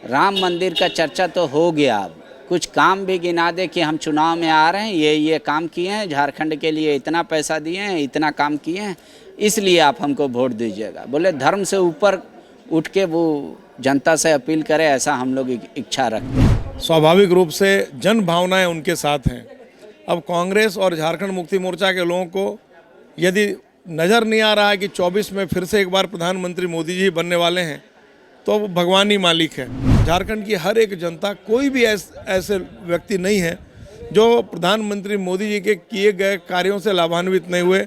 राम मंदिर का चर्चा तो हो गया। अब कुछ काम भी गिना दे कि हम चुनाव में आ रहे हैं, ये काम किए हैं, झारखंड के लिए इतना पैसा दिए हैं, इतना काम किए हैं, इसलिए आप हमको वोट दीजिएगा। बोले धर्म से ऊपर उठ के वो जनता से अपील करे, ऐसा हम लोग इच्छा रखते हैं। स्वाभाविक रूप से जन भावनाएं उनके साथ हैं। अब कांग्रेस और झारखंड मुक्ति मोर्चा के लोगों को यदि नज़र नहीं आ रहा है कि 24 में फिर से एक बार प्रधानमंत्री मोदी जी बनने वाले हैं, तो वो भगवान ही मालिक है। झारखंड की हर एक जनता, कोई भी ऐसे व्यक्ति नहीं है जो प्रधानमंत्री मोदी जी के किए गए कार्यों से लाभान्वित नहीं हुए।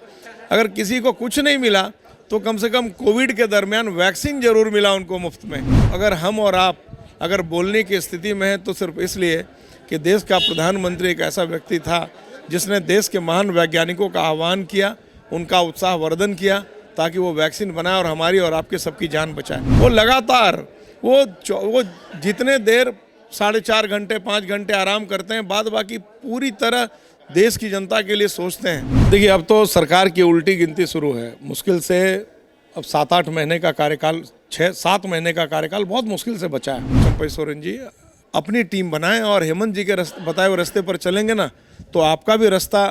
अगर किसी को कुछ नहीं मिला तो कम से कम कोविड के दरमियान वैक्सीन जरूर मिला उनको मुफ्त में। अगर हम और आप अगर बोलने की स्थिति में हैं तो सिर्फ इसलिए कि देश का प्रधानमंत्री एक ऐसा व्यक्ति था जिसने देश के महान वैज्ञानिकों का आह्वान किया, उनका उत्साहवर्धन किया ताकि वो वैक्सीन बनाए और हमारी और आपके सबकी जान बचाए। वो लगातार वो जितने देर 4.5 घंटे 5 घंटे आराम करते हैं, बाद बाकी पूरी तरह देश की जनता के लिए सोचते हैं। देखिए, अब तो सरकार की उल्टी गिनती शुरू है। मुश्किल से अब 7-8 महीने का कार्यकाल, 6-7 महीने का कार्यकाल बहुत मुश्किल से बचा है। चंपई सोरेन जी अपनी टीम बनाएं और हेमंत जी के बताए हुए रास्ते पर चलेंगे ना, तो आपका भी रास्ता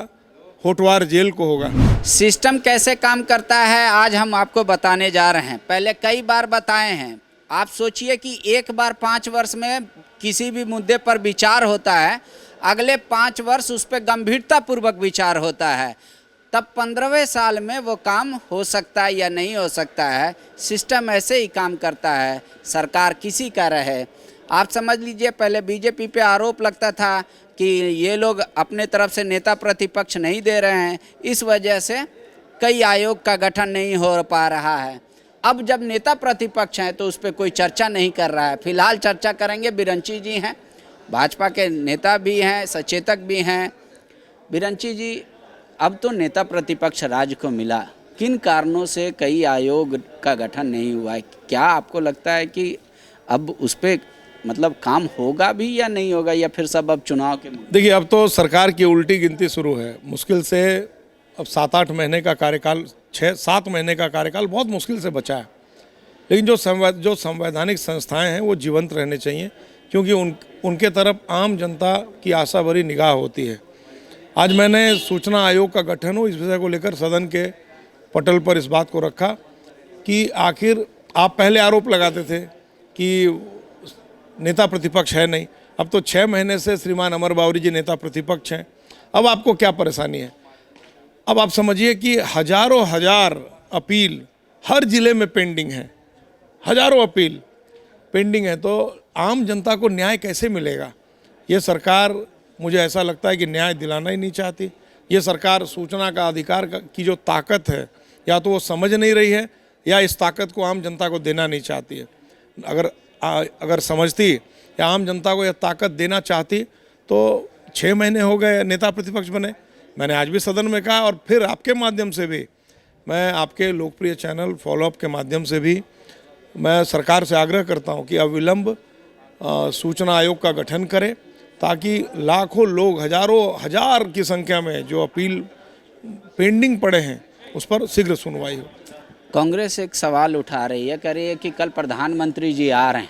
होटवार जेल को होगा। सिस्टम कैसे काम करता है आज हम आपको बताने जा रहे हैं। पहले कई बार बताए हैं। आप सोचिए कि एक बार 5 वर्ष में किसी भी मुद्दे पर विचार होता है, अगले 5 वर्ष उस पर गंभीरतापूर्वक विचार होता है, तब 15वें साल में वो काम हो सकता है या नहीं हो सकता है। सिस्टम ऐसे ही काम करता है, सरकार किसी का रहे। आप समझ लीजिए, पहले बीजेपी पे आरोप लगता था कि ये लोग अपने तरफ से नेता प्रतिपक्ष नहीं दे रहे हैं, इस वजह से कई आयोग का गठन नहीं हो पा रहा है। अब जब नेता प्रतिपक्ष हैं तो उस पर कोई चर्चा नहीं कर रहा है। फिलहाल चर्चा करेंगे, बिरंची जी हैं, भाजपा के नेता भी हैं, सचेतक भी हैं। बिरंची जी, अब तो नेता प्रतिपक्ष राज्य को मिला, किन कारणों से कई आयोग का गठन नहीं हुआ है? क्या आपको लगता है कि अब उस पर मतलब काम होगा भी या नहीं होगा, या फिर सब अब चुनाव के? देखिए, अब तो सरकार की उल्टी गिनती शुरू है। मुश्किल से अब 7-8 महीने का कार्यकाल, 6-7 महीने का कार्यकाल बहुत मुश्किल से बचा है। लेकिन जो संवैधानिक संस्थाएं हैं वो जीवंत रहने चाहिए, क्योंकि उनके तरफ आम जनता की आशा भरी निगाह होती है। आज मैंने सूचना आयोग का गठन हो इस विषय को लेकर सदन के पटल पर इस बात को रखा कि आखिर आप पहले आरोप लगाते थे कि नेता प्रतिपक्ष है नहीं, अब तो 6 महीने से श्रीमान अमर बावरी जी नेता प्रतिपक्ष हैं। अब आपको क्या परेशानी है? अब आप समझिए कि हजारों हजार अपील हर जिले में पेंडिंग है, हजारों अपील पेंडिंग है, तो आम जनता को न्याय कैसे मिलेगा? ये सरकार, मुझे ऐसा लगता है कि न्याय दिलाना ही नहीं चाहती। ये सरकार सूचना का अधिकार की जो ताकत है, या तो वो समझ नहीं रही है या इस ताकत को आम जनता को देना नहीं चाहती है। अगर समझती या आम जनता को यह ताकत देना चाहती तो 6 महीने हो गए नेता प्रतिपक्ष बने। मैंने आज भी सदन में कहा और फिर आपके माध्यम से भी, मैं आपके लोकप्रिय चैनल फॉलोअप के माध्यम से भी मैं सरकार से आग्रह करता हूं कि अविलंब सूचना आयोग का गठन करें, ताकि लाखों लोग, हजारों हजार की संख्या में जो अपील पेंडिंग पड़े हैं उस पर शीघ्र सुनवाई हो। कांग्रेस एक सवाल उठा रही है, कह रही है कि कल प्रधानमंत्री जी आ रहे हैं,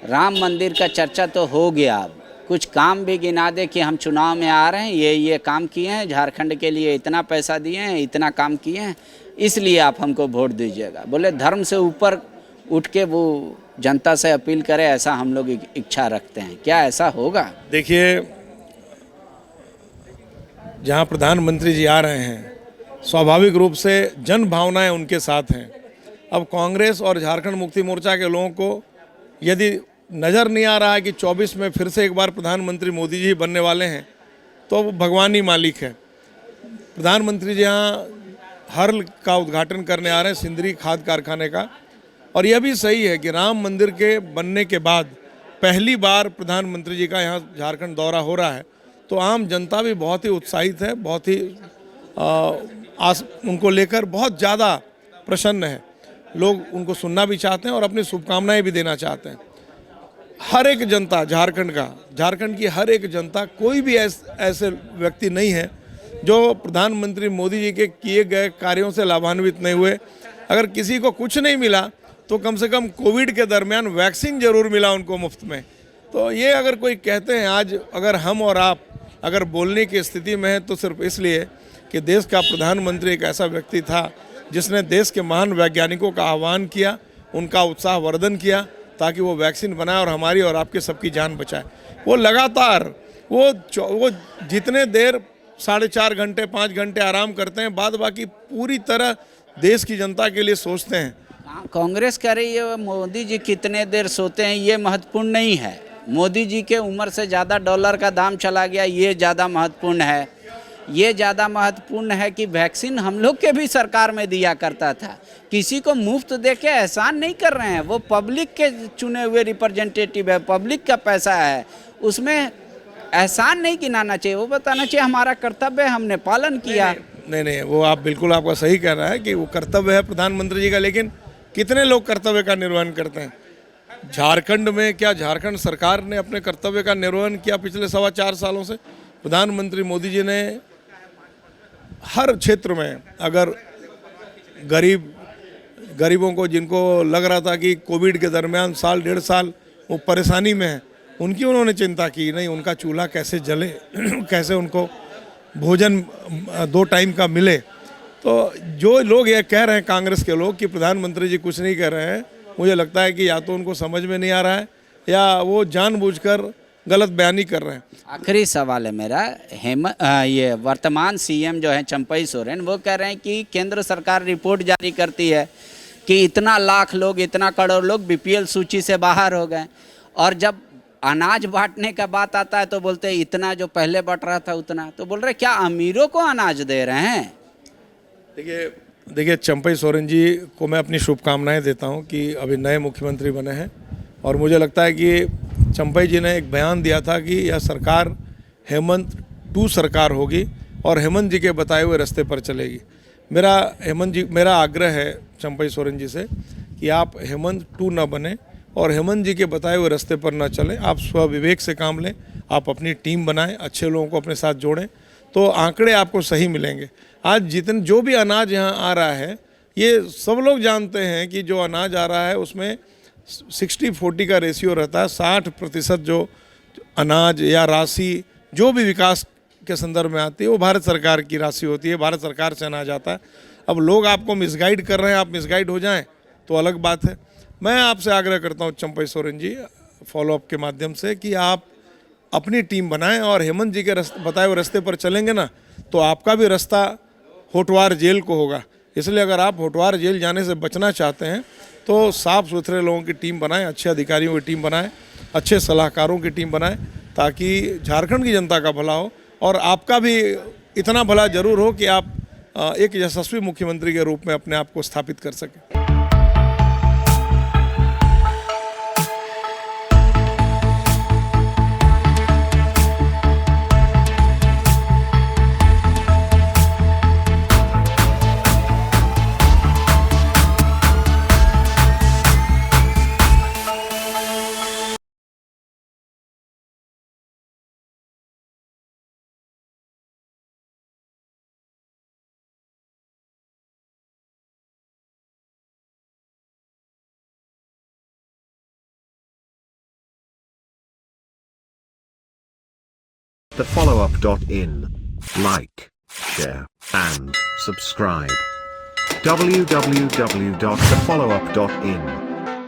राम मंदिर का चर्चा तो हो गया। अब कुछ काम भी गिना दे कि हम चुनाव में आ रहे हैं, ये काम किए हैं, झारखंड के लिए इतना पैसा दिए हैं, इतना काम किए हैं, इसलिए आप हमको वोट दीजिएगा। बोले धर्म से ऊपर उठ के वो जनता से अपील करे, ऐसा हम लोग इच्छा रखते हैं। क्या ऐसा होगा? देखिए, जहाँ प्रधानमंत्री जी आ रहे हैं, स्वाभाविक रूप से जन भावनाएं उनके साथ हैं। अब कांग्रेस और झारखंड मुक्ति मोर्चा के लोगों को यदि नज़र नहीं आ रहा है कि 24 में फिर से एक बार प्रधानमंत्री मोदी जी बनने वाले हैं, तो वो भगवान ही मालिक है। प्रधानमंत्री जी यहाँ हर्ल का उद्घाटन करने आ रहे हैं, सिंदरी खाद कारखाने का। और यह भी सही है कि राम मंदिर के बनने के बाद पहली बार प्रधानमंत्री जी का यहाँ झारखंड दौरा हो रहा है, तो आम जनता भी बहुत ही उत्साहित है, बहुत ही उनको लेकर बहुत ज़्यादा प्रसन्न है। लोग उनको सुनना भी चाहते हैं और अपनी शुभकामनाएं भी देना चाहते हैं। हर एक जनता, झारखंड की हर एक जनता, कोई भी ऐसे व्यक्ति नहीं है जो प्रधानमंत्री मोदी जी के किए गए कार्यों से लाभान्वित नहीं हुए। अगर किसी को कुछ नहीं मिला तो कम से कम कोविड के दरमियान वैक्सीन जरूर मिला उनको मुफ्त में। तो ये अगर कोई कहते हैं आज अगर हम और आप अगर बोलने की स्थिति में है तो सिर्फ इसलिए कि देश का प्रधानमंत्री एक ऐसा व्यक्ति था जिसने देश के महान वैज्ञानिकों का आह्वान किया, उनका उत्साहवर्धन किया ताकि वो वैक्सीन बनाए और हमारी और आपकी सबकी जान बचाए। वो लगातार वो जितने देर 4.5 घंटे 5 घंटे आराम करते हैं, बाद बाकी पूरी तरह देश की जनता के लिए सोचते हैं। कांग्रेस कह रही है मोदी जी कितने देर सोते हैं ये महत्वपूर्ण नहीं है, मोदी जी के उम्र से ज़्यादा डॉलर का दाम चला गया ये ज़्यादा महत्वपूर्ण है। ये ज़्यादा महत्वपूर्ण है कि वैक्सीन हम लोग के भी सरकार में दिया करता था, किसी को मुफ्त दे के एहसान नहीं कर रहे हैं। वो पब्लिक के चुने हुए रिप्रेजेंटेटिव है, पब्लिक का पैसा है, उसमें एहसान नहीं गिनाना चाहिए। वो बताना चाहिए हमारा कर्तव्य है, हमने पालन किया। नहीं, वो आप बिल्कुल आपका सही कह रहा है कि वो कर्तव्य है प्रधानमंत्री जी का, लेकिन कितने लोग कर्तव्य का निर्वहन करते हैं? झारखंड में क्या झारखंड सरकार ने अपने कर्तव्य का निर्वहन किया पिछले 4.25 सालों से? प्रधानमंत्री मोदी जी ने हर क्षेत्र में अगर गरीबों को जिनको लग रहा था कि कोविड के दरमियान 1.5 साल वो परेशानी में है, उनकी उन्होंने चिंता की। नहीं, उनका चूल्हा कैसे जले कैसे उनको भोजन 2 टाइम का मिले। तो जो लोग ये कह रहे हैं कांग्रेस के लोग कि प्रधानमंत्री जी कुछ नहीं कर रहे हैं, मुझे लगता है कि या तो उनको समझ में नहीं आ रहा है या वो जानबूझकर गलत बयानी कर रहे हैं। आखिरी सवाल है मेरा, ये वर्तमान सीएम जो है चंपई सोरेन, वो कह रहे हैं कि केंद्र सरकार रिपोर्ट जारी करती है कि इतना लाख लोग, इतना करोड़ लोग बीपीएल सूची से बाहर हो गए, और जब अनाज बांटने का बात आता है तो बोलते हैं इतना जो पहले बट रहा था उतना। तो बोल रहे क्या अमीरों को अनाज दे रहे हैं? देखिए चंपई सोरेन जी को मैं अपनी शुभकामनाएं देता हूं कि अभी नए मुख्यमंत्री बने हैं, और मुझे लगता है कि चंपई जी ने एक बयान दिया था कि यह सरकार हेमंत 2 सरकार होगी और हेमंत जी के बताए हुए रास्ते पर चलेगी। मेरा आग्रह है चंपई सोरेन जी से कि आप हेमंत 2 न बने और हेमंत जी के बताए हुए रास्ते पर न चलें। आप स्वविवेक से काम लें, आप अपनी टीम बनाएं, अच्छे लोगों को अपने साथ जोड़ें, तो आंकड़े आपको सही मिलेंगे। आज जो भी अनाज यहाँ आ रहा है, ये सब लोग जानते हैं कि जो अनाज आ रहा है उसमें 60-40 का रेशियो रहता है। 60% जो अनाज या राशि जो भी विकास के संदर्भ में आती है वो भारत सरकार की राशि होती है, भारत सरकार से अनाज आता है। अब लोग आपको मिसगाइड कर रहे हैं, आप मिसगाइड हो जाएं तो अलग बात है। मैं आपसे आग्रह करता हूं चंपई सोरेन जी, फॉलोअप के माध्यम से, कि आप अपनी टीम बनाएं और हेमंत जी के बताए हुए रास्ते पर चलेंगे ना तो आपका भी रास्ता होटवार जेल को होगा। इसलिए अगर आप होटवार जेल जाने से बचना चाहते हैं तो साफ़ सुथरे लोगों की टीम बनाएं, अच्छे अधिकारियों की टीम बनाएं, अच्छे सलाहकारों की टीम बनाएं, ताकि झारखंड की जनता का भला हो और आपका भी इतना भला जरूर हो कि आप एक यशस्वी मुख्यमंत्री के रूप में अपने आप को स्थापित कर सकें। thefollowup.in. Like, share, and subscribe. www.thefollowup.in